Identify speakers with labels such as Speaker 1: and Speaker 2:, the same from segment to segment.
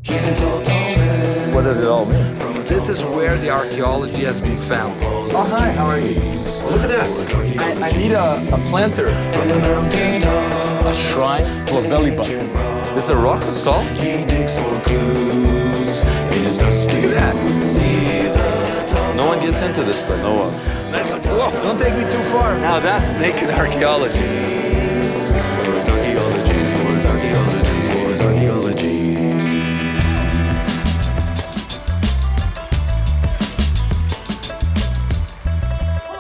Speaker 1: What does it all mean?
Speaker 2: This is where the archaeology has been found.
Speaker 1: Oh, hi, how are you?
Speaker 2: Look at that. I need a planter. A shrine to a belly button.
Speaker 1: This is a rock salt?
Speaker 2: Look at that.
Speaker 1: No one gets into this, but no one.
Speaker 2: Whoa, don't take me too far.
Speaker 1: Now that's naked archaeology.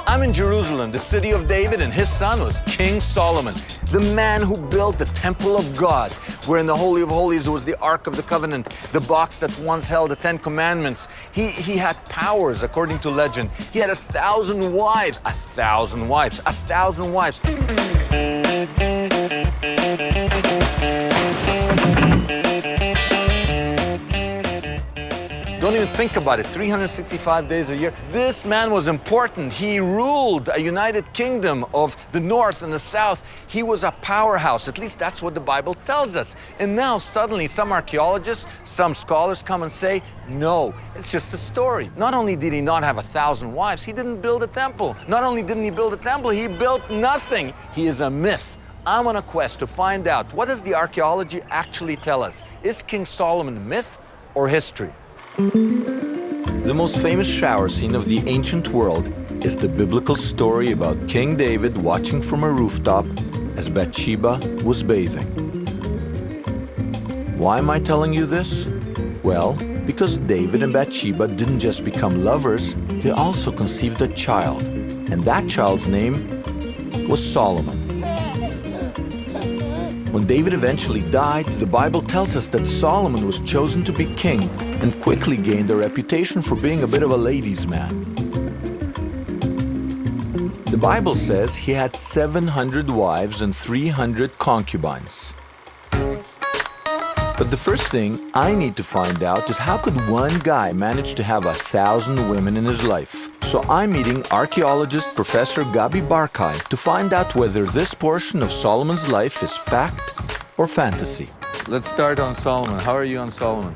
Speaker 1: I'm in Jerusalem, the city of David, and his son was King Solomon, the man who built the temple of God, where in the Holy of Holies was the Ark of the Covenant, the box that once held the 10 Commandments. He had powers, according to legend. He had 1,000 wives. 1,000 wives. 1,000 wives. Don't even think about it, 365 days a year. This man was important. He ruled a united kingdom of the north and the south. He was a powerhouse, at least that's what the Bible tells us. And now suddenly some archaeologists, some scholars come and say, no, it's just a story. Not only did he not have 1,000 wives, he didn't build a temple. Not only didn't he build a temple, he built nothing. He is a myth. I'm on a quest to find out, what does the archaeology actually tell us? Is King Solomon myth or history? The most famous shower scene of the ancient world is the biblical story about King David watching from a rooftop as Bathsheba was bathing. Why am I telling you this? Well, because David and Bathsheba didn't just become lovers, they also conceived a child, and that child's name was Solomon. When David eventually died, the Bible tells us that Solomon was chosen to be king and quickly gained a reputation for being a bit of a ladies' man. The Bible says he had 700 wives and 300 concubines. But the first thing I need to find out is, how could one guy manage to have 1,000 women in his life? So I'm meeting archaeologist Professor Gabi Barkay to find out whether this portion of Solomon's life is fact or fantasy. Let's start on Solomon. How are you on Solomon?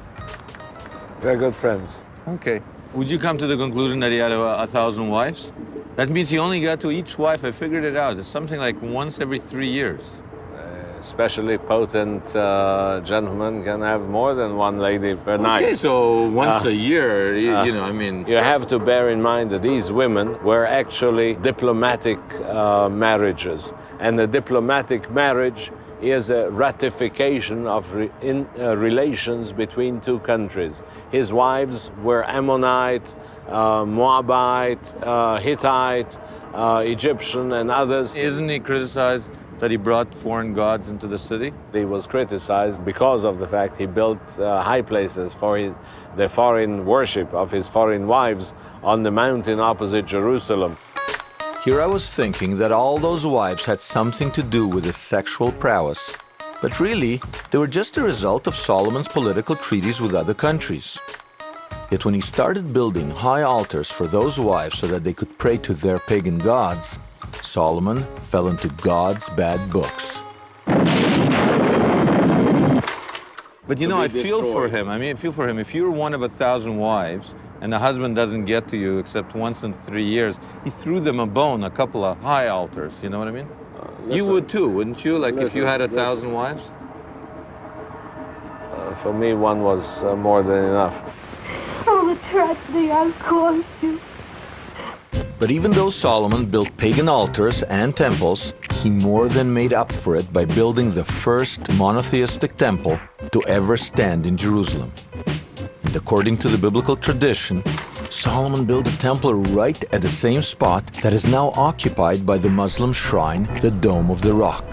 Speaker 3: We're good friends.
Speaker 1: Okay. Would you come to the conclusion that he had 1,000 wives? That means he only got to each wife. I figured it out. It's something like once every 3 years.
Speaker 3: Especially potent gentlemen can have more than one lady per night.
Speaker 1: Okay, so once a year, you know, I mean...
Speaker 3: You have to bear in mind that these women were actually diplomatic marriages. And a diplomatic marriage is a ratification of relations between two countries. His wives were Ammonite, Moabite, Hittite, Egyptian, and others.
Speaker 1: Isn't he criticized that he brought foreign gods into the city?
Speaker 3: He was criticized because of the fact he built high places for the foreign worship of his foreign wives on the mountain opposite Jerusalem.
Speaker 1: Here I was thinking that all those wives had something to do with his sexual prowess. But really, they were just a result of Solomon's political treaties with other countries. Yet when he started building high altars for those wives so that they could pray to their pagan gods, Solomon fell into God's bad books. But you know, I feel for him. I mean, I feel for him. If you're one of 1,000 wives and the husband doesn't get to you except once in 3 years, he threw them a bone, a couple of high altars. You know what I mean? You would too, wouldn't you? Like if you had 1,000 wives?
Speaker 3: For me, one was more than enough.
Speaker 4: Oh, the tragedy I've caused you.
Speaker 1: But even though Solomon built pagan altars and temples, he more than made up for it by building the first monotheistic temple to ever stand in Jerusalem. And according to the biblical tradition, Solomon built a temple right at the same spot that is now occupied by the Muslim shrine, the Dome of the Rock.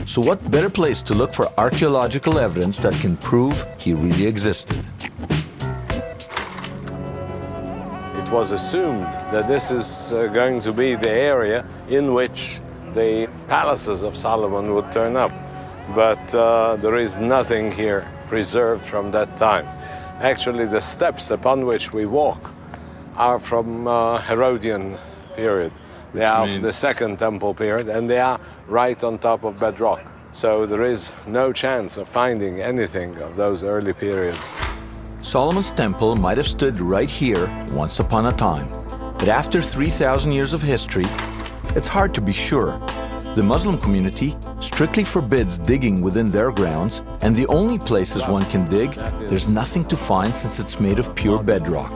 Speaker 1: So what better place to look for archaeological evidence that can prove he really existed?
Speaker 3: It was assumed that this is going to be the area in which the palaces of Solomon would turn up. But there is nothing here preserved from that time. Actually, the steps upon which we walk are from Herodian period. They are of the Second Temple period, and they are right on top of bedrock. So there is no chance of finding anything of those early periods.
Speaker 1: Solomon's temple might have stood right here once upon a time. But after 3,000 years of history, it's hard to be sure. The Muslim community strictly forbids digging within their grounds, and the only places one can dig, there's nothing to find since it's made of pure bedrock.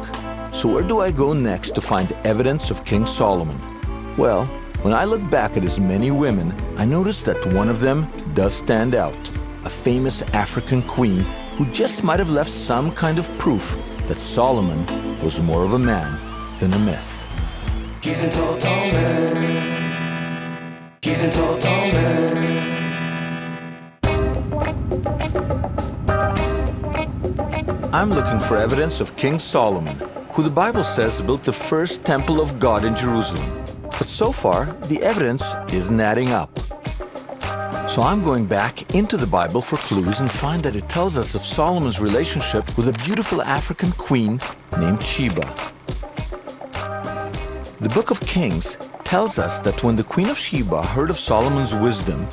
Speaker 1: So where do I go next to find evidence of King Solomon? Well, when I look back at his many women, I notice that one of them does stand out, a famous African queen who just might have left some kind of proof that Solomon was more of a man than a myth.
Speaker 5: He's a tall, tall man. He's a tall, tall man.
Speaker 1: I'm looking for evidence of King Solomon, who the Bible says built the first temple of God in Jerusalem. But so far, the evidence isn't adding up. So I'm going back into the Bible for clues and find that it tells us of Solomon's relationship with a beautiful African queen named Sheba. The Book of Kings tells us that when the Queen of Sheba heard of Solomon's wisdom,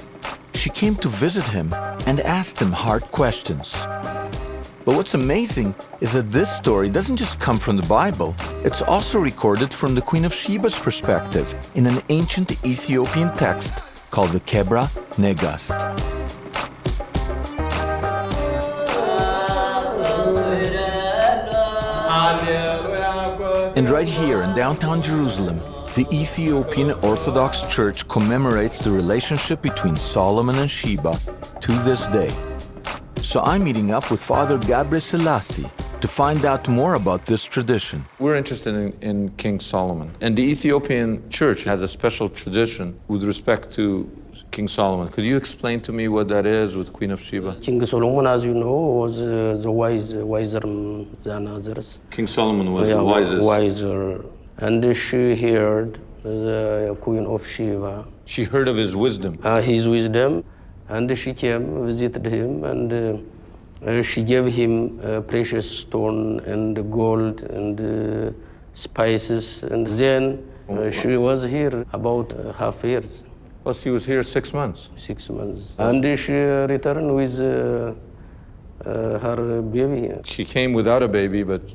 Speaker 1: she came to visit him and asked him hard questions. But what's amazing is that this story doesn't just come from the Bible, it's also recorded from the Queen of Sheba's perspective in an ancient Ethiopian text called the Kebra Negast. And right here in downtown Jerusalem, the Ethiopian Orthodox Church commemorates the relationship between Solomon and Sheba to this day. So I'm meeting up with Father Gabriel Selassie to find out more about this tradition.
Speaker 2: We're interested in King Solomon. And the Ethiopian church has a special tradition with respect to King Solomon. Could you explain to me what that is with Queen of Sheba?
Speaker 6: King Solomon, as you know, was the wiser than others.
Speaker 2: King Solomon was the wisest.
Speaker 6: Wiser. And she heard the Queen of Sheba.
Speaker 2: She heard of his wisdom.
Speaker 6: His wisdom. And she came, visited him, and she gave him precious stone and gold and spices. And then she was here about half years.
Speaker 2: Well, she was here 6 months.
Speaker 6: 6 months. And she returned with her baby.
Speaker 2: She came without a baby, but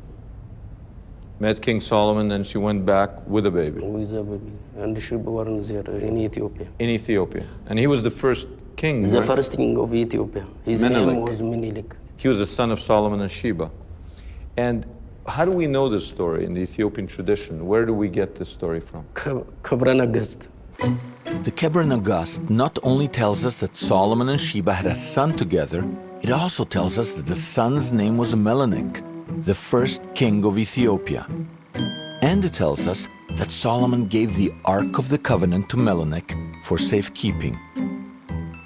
Speaker 2: met King Solomon, and she went back with a baby.
Speaker 6: With a baby. And she born there in Ethiopia.
Speaker 2: In Ethiopia. And he was the first king,
Speaker 6: The
Speaker 2: right?
Speaker 6: first king of Ethiopia. His name was Menelik.
Speaker 2: He was the son of Solomon and Sheba. And how do we know this story in the Ethiopian tradition? Where do we get this story from?
Speaker 6: Kebra Negast.
Speaker 1: The Kebra Negast not only tells us that Solomon and Sheba had a son together, it also tells us that the son's name was Menelik, the first king of Ethiopia. And it tells us that Solomon gave the Ark of the Covenant to Menelik for safekeeping.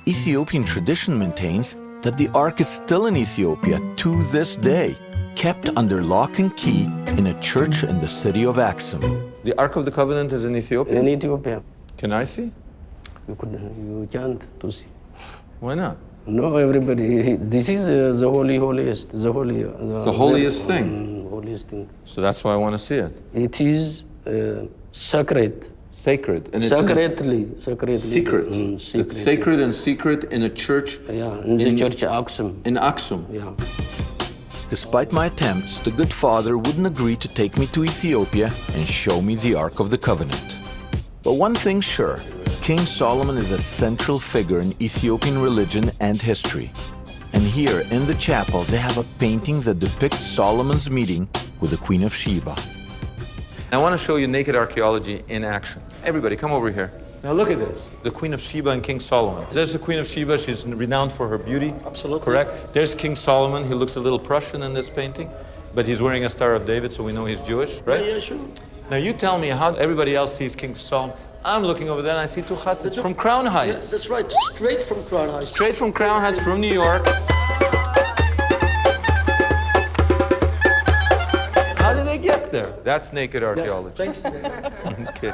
Speaker 1: Ethiopian tradition maintains that the Ark is still in Ethiopia to this day, kept under lock and key in a church in the city of Axum.
Speaker 2: The Ark of the Covenant is in Ethiopia?
Speaker 6: In Ethiopia.
Speaker 2: Can I see?
Speaker 6: You can't to see.
Speaker 2: Why not?
Speaker 6: No, everybody. This is the holiest. The
Speaker 2: holiest thing?
Speaker 6: Holiest thing.
Speaker 2: So that's why I want to see it.
Speaker 6: It is sacred.
Speaker 2: Sacred. And it's
Speaker 6: Secretly.
Speaker 2: secret.
Speaker 6: Secret.
Speaker 2: It's sacred and secret in a church.
Speaker 6: Yeah, in the church Axum.
Speaker 2: In Axum.
Speaker 6: Yeah.
Speaker 1: Despite my attempts, the good father wouldn't agree to take me to Ethiopia and show me the Ark of the Covenant. But one thing's sure, King Solomon is a central figure in Ethiopian religion and history. And here in the chapel, they have a painting that depicts Solomon's meeting with the Queen of Sheba.
Speaker 2: I want to show you Naked Archaeology in action. Everybody, come over here. Now look at this. The Queen of Sheba and King Solomon. There's the Queen of Sheba. She's renowned for her beauty.
Speaker 6: Absolutely.
Speaker 2: Correct? There's King Solomon. He looks a little Prussian in this painting, but he's wearing a Star of David, so we know he's Jewish, right?
Speaker 6: Yeah, sure.
Speaker 2: Now you tell me how everybody else sees King Solomon. I'm looking over there and I see two Hasids from Crown Heights.
Speaker 7: That's right, straight from Crown Heights.
Speaker 2: Straight from Crown Heights, from New York. How did they get there? That's Naked Archaeology.
Speaker 7: Thanks.
Speaker 2: Okay.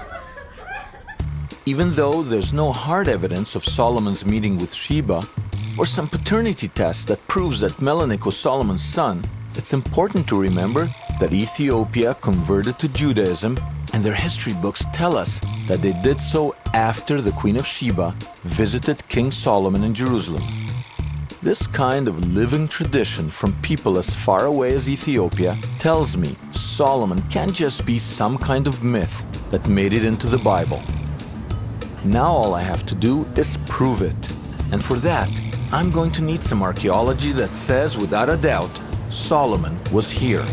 Speaker 1: Even though there's no hard evidence of Solomon's meeting with Sheba, or some paternity test that proves that Menelik was Solomon's son, it's important to remember that Ethiopia converted to Judaism, and their history books tell us that they did so after the Queen of Sheba visited King Solomon in Jerusalem. This kind of living tradition from people as far away as Ethiopia tells me Solomon can't just be some kind of myth that made it into the Bible. Now all I have to do is prove it. And for that, I'm going to need some archaeology that says without a doubt, Solomon was here.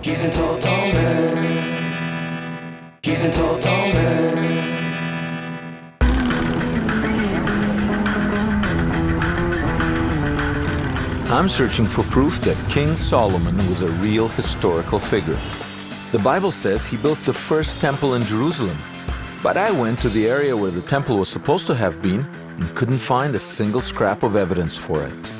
Speaker 5: He's a tall, tall man. He's a tall, tall man.
Speaker 1: I'm searching for proof that King Solomon was a real historical figure. The Bible says he built the first temple in Jerusalem, but I went to the area where the temple was supposed to have been and couldn't find a single scrap of evidence for it.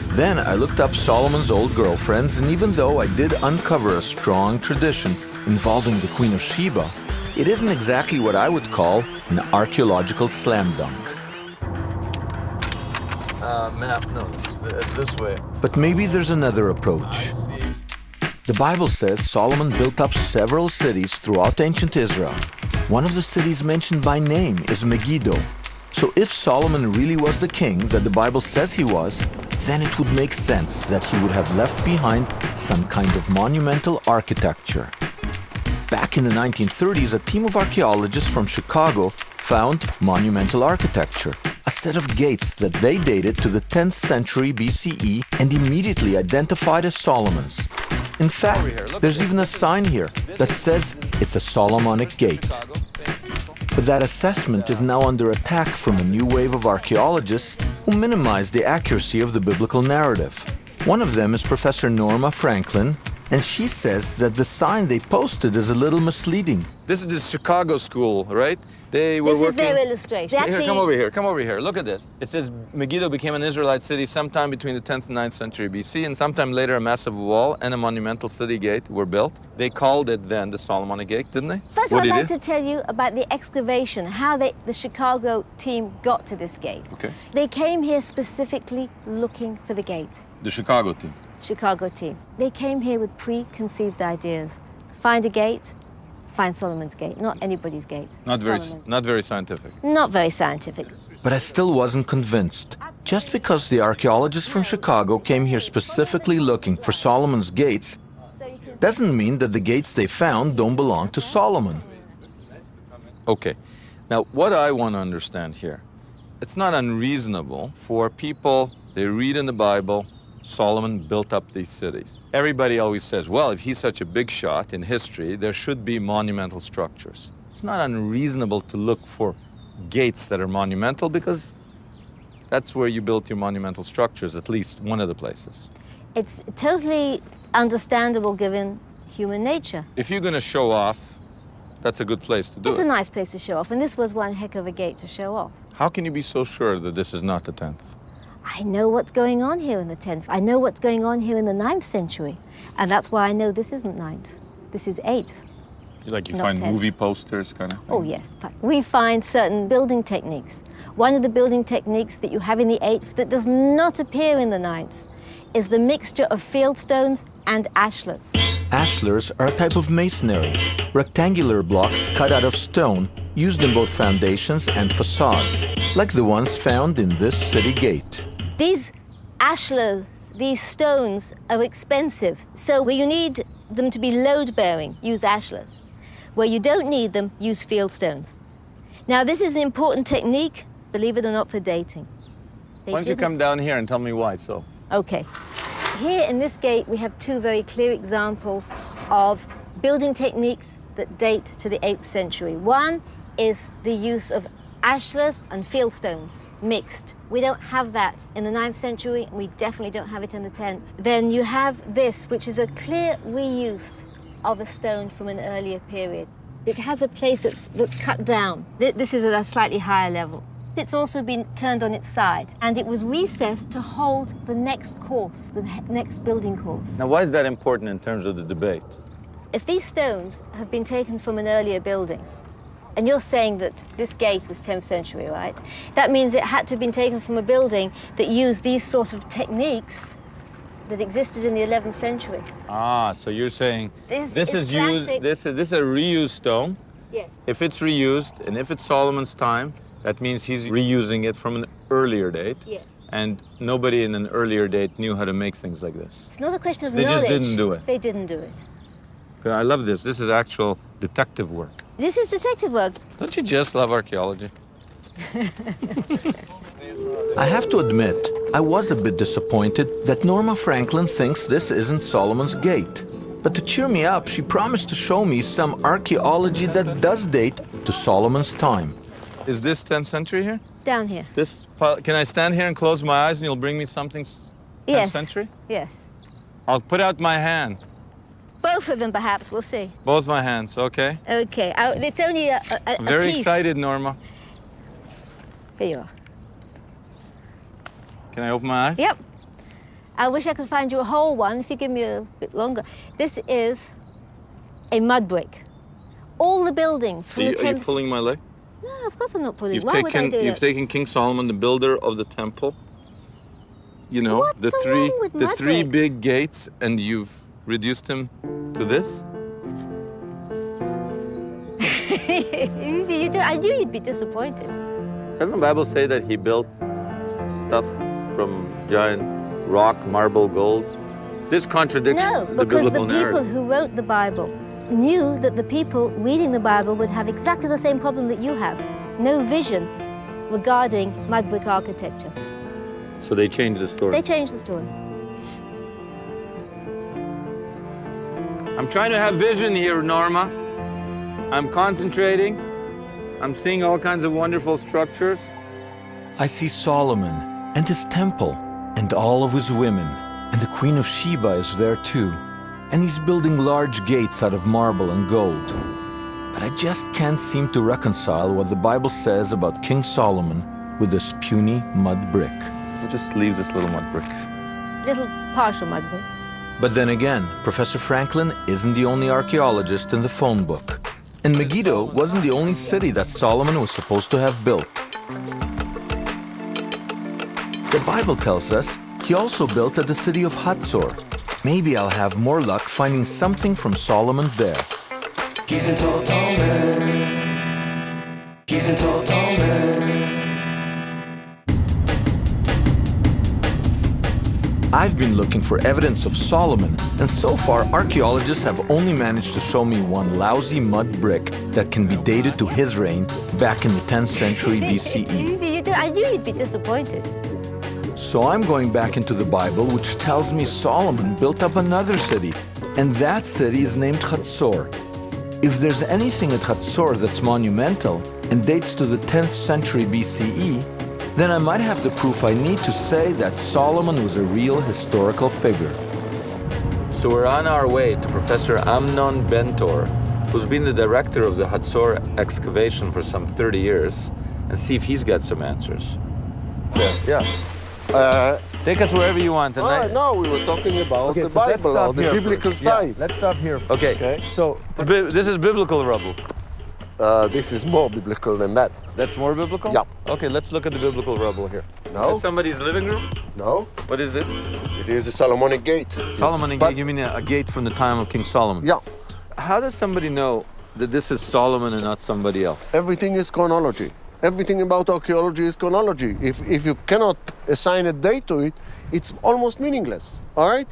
Speaker 1: Then I looked up Solomon's old girlfriends, and even though I did uncover a strong tradition involving the Queen of Sheba, it isn't exactly what I would call an archaeological slam dunk.
Speaker 2: Map, no, it's this way.
Speaker 1: But maybe there's another approach. The Bible says Solomon built up several cities throughout ancient Israel. One of the cities mentioned by name is Megiddo. So if Solomon really was the king that the Bible says he was, then it would make sense that he would have left behind some kind of monumental architecture. Back in the 1930s, a team of archaeologists from Chicago found monumental architecture, a set of gates that they dated to the 10th century BCE and immediately identified as Solomon's. In fact, there's even a sign here that says it's a Solomonic gate. But that assessment is now under attack from a new wave of archaeologists who minimize the accuracy of the biblical narrative. One of them is Professor Norma Franklin, and she says that the sign they posted is a little misleading.
Speaker 2: This is the Chicago school, right? They were
Speaker 8: This
Speaker 2: working...
Speaker 8: is their illustration.
Speaker 2: Here, come over here, look at this. It says Megiddo became an Israelite city sometime between the 10th and 9th century BC, and sometime later a massive wall and a monumental city gate were built. They called it then the Solomonic Gate, didn't they?
Speaker 8: First, I'd like to tell you about the excavation, how the Chicago team got to this gate.
Speaker 2: Okay.
Speaker 8: They came here specifically looking for the gate.
Speaker 2: The Chicago team.
Speaker 8: Chicago team. They came here with preconceived ideas. Find a gate, find Solomon's gate, not anybody's gate.
Speaker 2: Not very scientific.
Speaker 8: Not very scientific.
Speaker 1: But I still wasn't convinced. Just because the archaeologists from Chicago came here specifically looking for Solomon's gates doesn't mean that the gates they found don't belong to Solomon.
Speaker 2: Okay. Now, what I want to understand here, it's not unreasonable for people, they read in the Bible, Solomon built up these cities. Everybody always says, well, if he's such a big shot in history, there should be monumental structures. It's not unreasonable to look for gates that are monumental because that's where you built your monumental structures, at least one of the places.
Speaker 8: It's totally understandable given human nature.
Speaker 2: If you're going to show off, that's a good place to do
Speaker 8: It's
Speaker 2: it.
Speaker 8: a nice place to show off, and this was one heck of a gate to show off.
Speaker 2: How can you be so sure that this is not the 10th?
Speaker 8: I know what's going on here in the 10th. I know what's going on here in the 9th century. And that's why I know this isn't 9th. This is 8th.
Speaker 2: Like you
Speaker 8: Not
Speaker 2: find
Speaker 8: 10th.
Speaker 2: movie posters kind of thing?
Speaker 8: Oh, yes. But we find certain building techniques. One of the building techniques that you have in the 8th that does not appear in the 9th is the mixture of fieldstones and ashlars.
Speaker 1: Ashlars are a type of masonry, rectangular blocks cut out of stone used in both foundations and facades, like the ones found in this city gate.
Speaker 8: These ashlars, these stones, are expensive. So where you need them to be load-bearing, use ashlars. Where you don't need them, use fieldstones. Now, this is an important technique, believe it or not, for dating.
Speaker 2: Why don't you come down here and tell me why so?
Speaker 8: Okay. Here in this gate, we have two very clear examples of building techniques that date to the 8th century. One is the use of ashlars and fieldstones mixed. We don't have that in the 9th century, and we definitely don't have it in the 10th. Then you have this, which is a clear reuse of a stone from an earlier period. It has a place that's cut down. This is at a slightly higher level. It's also been turned on its side, and it was recessed to hold the next course, the next building course.
Speaker 2: Now, why is that important in terms of the debate?
Speaker 8: If these stones have been taken from an earlier building, and you're saying that this gate is 10th century, right? That means it had to have been taken from a building that used these sort of techniques that existed in the 11th century.
Speaker 2: Ah, so you're saying
Speaker 8: This
Speaker 2: is
Speaker 8: is
Speaker 2: used,
Speaker 8: classic.
Speaker 2: this is a reused stone,
Speaker 8: Yes.
Speaker 2: If it's reused, and if it's Solomon's time, that means he's reusing it from an earlier date.
Speaker 8: Yes.
Speaker 2: And nobody in an earlier date knew how to make things like this.
Speaker 8: It's not a question of
Speaker 2: They
Speaker 8: knowledge.
Speaker 2: just didn't do it.
Speaker 8: They didn't do it.
Speaker 2: I love this. This is actual detective work.
Speaker 8: This is detective work.
Speaker 2: Don't you just love archaeology?
Speaker 1: I have to admit, I was a bit disappointed that Norma Franklin thinks this isn't Solomon's Gate. But to cheer me up, she promised to show me some archaeology that does date to Solomon's time.
Speaker 2: Is this 10th century here?
Speaker 8: Down here.
Speaker 2: Can I stand here and close my eyes and you'll bring me something 10th century?
Speaker 8: Yes.
Speaker 2: I'll put out my hand.
Speaker 8: Both of them, perhaps. We'll see.
Speaker 2: Both my hands, okay?
Speaker 8: Okay. It's only a
Speaker 2: I'm very
Speaker 8: piece.
Speaker 2: excited, Norma.
Speaker 8: Here you are.
Speaker 2: Can I open my eyes?
Speaker 8: Yep. I wish I could find you a whole one if you give me a bit longer. This is a mud brick. All the buildings from the
Speaker 2: Are you
Speaker 8: 10th...
Speaker 2: pulling my leg?
Speaker 8: No, of course I'm not pulling.
Speaker 2: You've
Speaker 8: Why would I do
Speaker 2: You've
Speaker 8: that?
Speaker 2: taken King Solomon, the builder of the temple. You know,
Speaker 8: What's
Speaker 2: the
Speaker 8: wrong with mud
Speaker 2: three
Speaker 8: bricks?
Speaker 2: big gates, and you've reduced him to this?
Speaker 8: You see, I knew you'd be disappointed.
Speaker 2: Doesn't the Bible say that he built stuff from giant rock, marble, gold? This contradicts
Speaker 8: No,
Speaker 2: the
Speaker 8: because the
Speaker 2: biblical
Speaker 8: people
Speaker 2: narrative.
Speaker 8: who wrote the Bible knew that the people reading the Bible would have exactly the same problem that you have. No vision regarding mud brick architecture.
Speaker 2: So they changed the story.
Speaker 8: They changed the story.
Speaker 2: I'm trying to have vision here, Norma. I'm concentrating. I'm seeing all kinds of wonderful structures.
Speaker 1: I see Solomon and his temple and all of his women, and the Queen of Sheba is there too. And he's building large gates out of marble and gold. But I just can't seem to reconcile what the Bible says about King Solomon with this puny mud brick.
Speaker 2: We'll just leave this little mud brick.
Speaker 8: Little partial mud brick.
Speaker 1: But then again, Professor Franklin isn't the only archaeologist in the phone book. And Megiddo wasn't the only city that Solomon was supposed to have built. The Bible tells us he also built at the city of Hatzor. Maybe I'll have more luck finding something from Solomon there.
Speaker 5: He's a tall, tall man. He's a tall, tall man.
Speaker 1: I've been looking for evidence of Solomon, and so far archaeologists have only managed to show me one lousy mud brick that can be dated to his reign back in the 10th century
Speaker 8: You
Speaker 1: BCE.
Speaker 8: see, I knew you'd be disappointed.
Speaker 1: So I'm going back into the Bible, which tells me Solomon built up another city, and that city is named Hatzor. If there's anything at Hatzor that's monumental and dates to the 10th century BCE, then I might have the proof I need to say that Solomon was a real historical figure.
Speaker 2: So we're on our way to Professor Amnon Bentor, who's been the director of the Hatzor excavation for some 30 years, and see if he's got some answers. Yeah. Take us wherever you want.
Speaker 9: No, we were talking about the Bible or the biblical side.
Speaker 1: Let's stop here.
Speaker 2: Okay. So this is biblical rubble.
Speaker 9: This is more biblical than that.
Speaker 2: That's more biblical?
Speaker 9: Yeah.
Speaker 2: Okay, let's look at the biblical rubble here.
Speaker 9: No.
Speaker 2: Is somebody's living room?
Speaker 9: No,
Speaker 2: What is this?
Speaker 9: it is a Solomonic gate.
Speaker 2: Solomon
Speaker 9: But-
Speaker 2: gate. You mean a gate from the time of King Solomon?
Speaker 9: Yeah,
Speaker 2: How does somebody know that this is Solomon and not somebody else?
Speaker 9: everything is chronology. Everything about archaeology is chronology. If you cannot assign a date to it, it's almost meaningless, all right?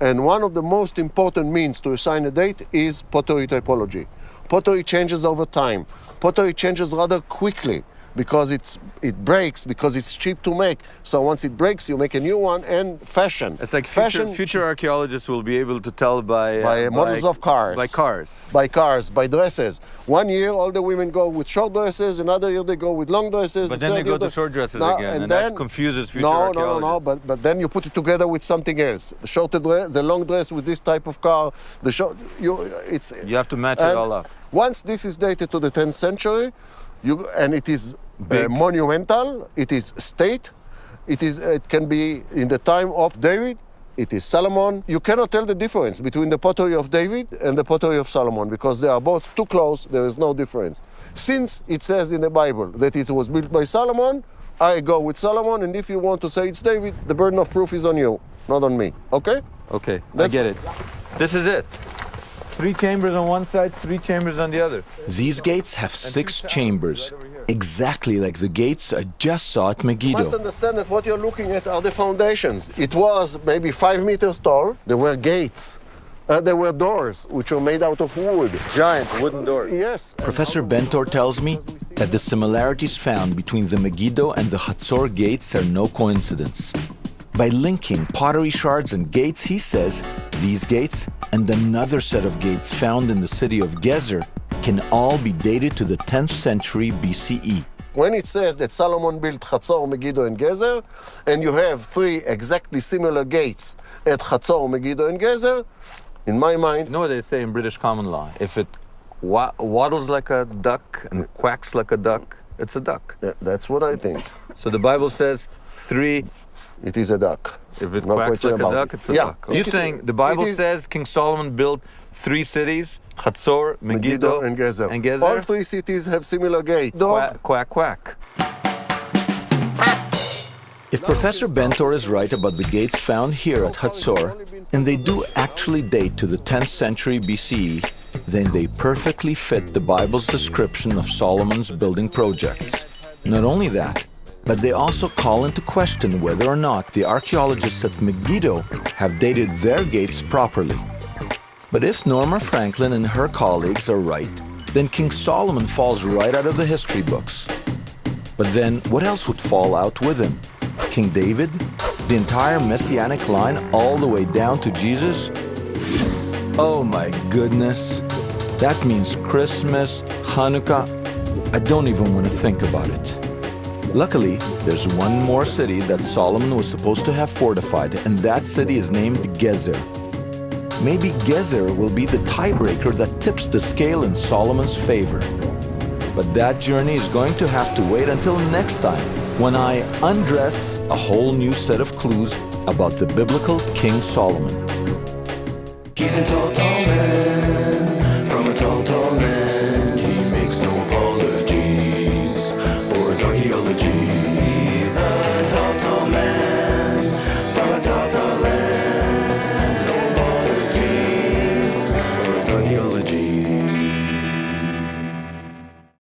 Speaker 9: And one of the most important means to assign a date is pottery typology. Pottery changes over time. Pottery changes rather quickly because it breaks, because it's cheap to make. So once it breaks, you make a new one, and fashion.
Speaker 2: It's like
Speaker 9: fashion
Speaker 2: future archaeologists will be able to tell by
Speaker 9: models of cars.
Speaker 2: By cars.
Speaker 9: By cars, by dresses. One year, all the women go with short dresses. Another year, they go with long dresses.
Speaker 2: But then they go to short dresses
Speaker 9: No,
Speaker 2: again, and
Speaker 9: then,
Speaker 2: that confuses future
Speaker 9: No.
Speaker 2: archaeologists.
Speaker 9: But then you put it together with something else. The short dress, the long dress with this type of car. The short,
Speaker 2: You have to match it
Speaker 9: and
Speaker 2: all up.
Speaker 9: Once this is dated to the 10th century, and it is monumental, it is state, it can be in the time of David, it is Solomon. You cannot tell the difference between the pottery of David and the pottery of Solomon because they are both too close, there is no difference. Since it says in the Bible that it was built by Solomon, I go with Solomon, and if you want to say it's David, the burden of proof is on you, not on me, okay?
Speaker 2: Okay, I
Speaker 9: That's-
Speaker 2: get it. This is it. 3 chambers on one side, 3 chambers on the other.
Speaker 10: These gates have 6 chambers, exactly like the gates I just saw at
Speaker 9: You must
Speaker 10: Megiddo.
Speaker 9: understand that what you're looking at are the foundations. It was maybe 5 meters tall. There were gates. There were doors which were made out of wood.
Speaker 2: Giant wooden doors.
Speaker 9: Yes.
Speaker 10: Professor Bentor tells me that the similarities found between the Megiddo and the Hatzor gates are no coincidence. By linking pottery shards and gates, he says these gates and another set of gates found in the city of Gezer can all be dated to the 10th century BCE.
Speaker 9: When it says that Solomon built Hatzor, Megiddo, and Gezer, and you have 3 exactly similar gates at Hatzor, Megiddo, and Gezer, in my mind...
Speaker 2: You know what they say in British common law? If it waddles like a duck and quacks like a duck, it's a duck.
Speaker 9: Yeah, that's what I think.
Speaker 2: So the Bible says 3...
Speaker 9: It is a duck.
Speaker 2: If it
Speaker 9: No
Speaker 2: quacks
Speaker 9: question
Speaker 2: like a
Speaker 9: about
Speaker 2: duck,
Speaker 9: it.
Speaker 2: it's a
Speaker 9: Yeah.
Speaker 2: duck. You're saying the Bible
Speaker 9: It is-
Speaker 2: says King Solomon built 3 cities, Hatzor, Megiddo,
Speaker 9: and Gezer.
Speaker 2: and Gezer?
Speaker 9: All 3 cities have similar gates.
Speaker 2: Quack, quack, quack.
Speaker 10: If Professor Bentor is right about the gates found here at Hatzor, and they do actually date to the 10th century BCE, then they perfectly fit the Bible's description of Solomon's building projects. Not only that, but they also call into question whether or not the archaeologists at Megiddo have dated their gates properly. But if Norma Franklin and her colleagues are right, then King Solomon falls right out of the history books. But then what else would fall out with him? King David? The entire messianic line all the way down to Jesus? Oh my goodness. That means Christmas, Hanukkah. I don't even want to think about it. Luckily, there's one more city that Solomon was supposed to have fortified, and that city is named Gezer. Maybe Gezer will be the tiebreaker that tips the scale in Solomon's favor. But that journey is going to have to wait until next time, when I undress a whole new set of clues about the biblical King Solomon.
Speaker 5: He's a tall, tall man.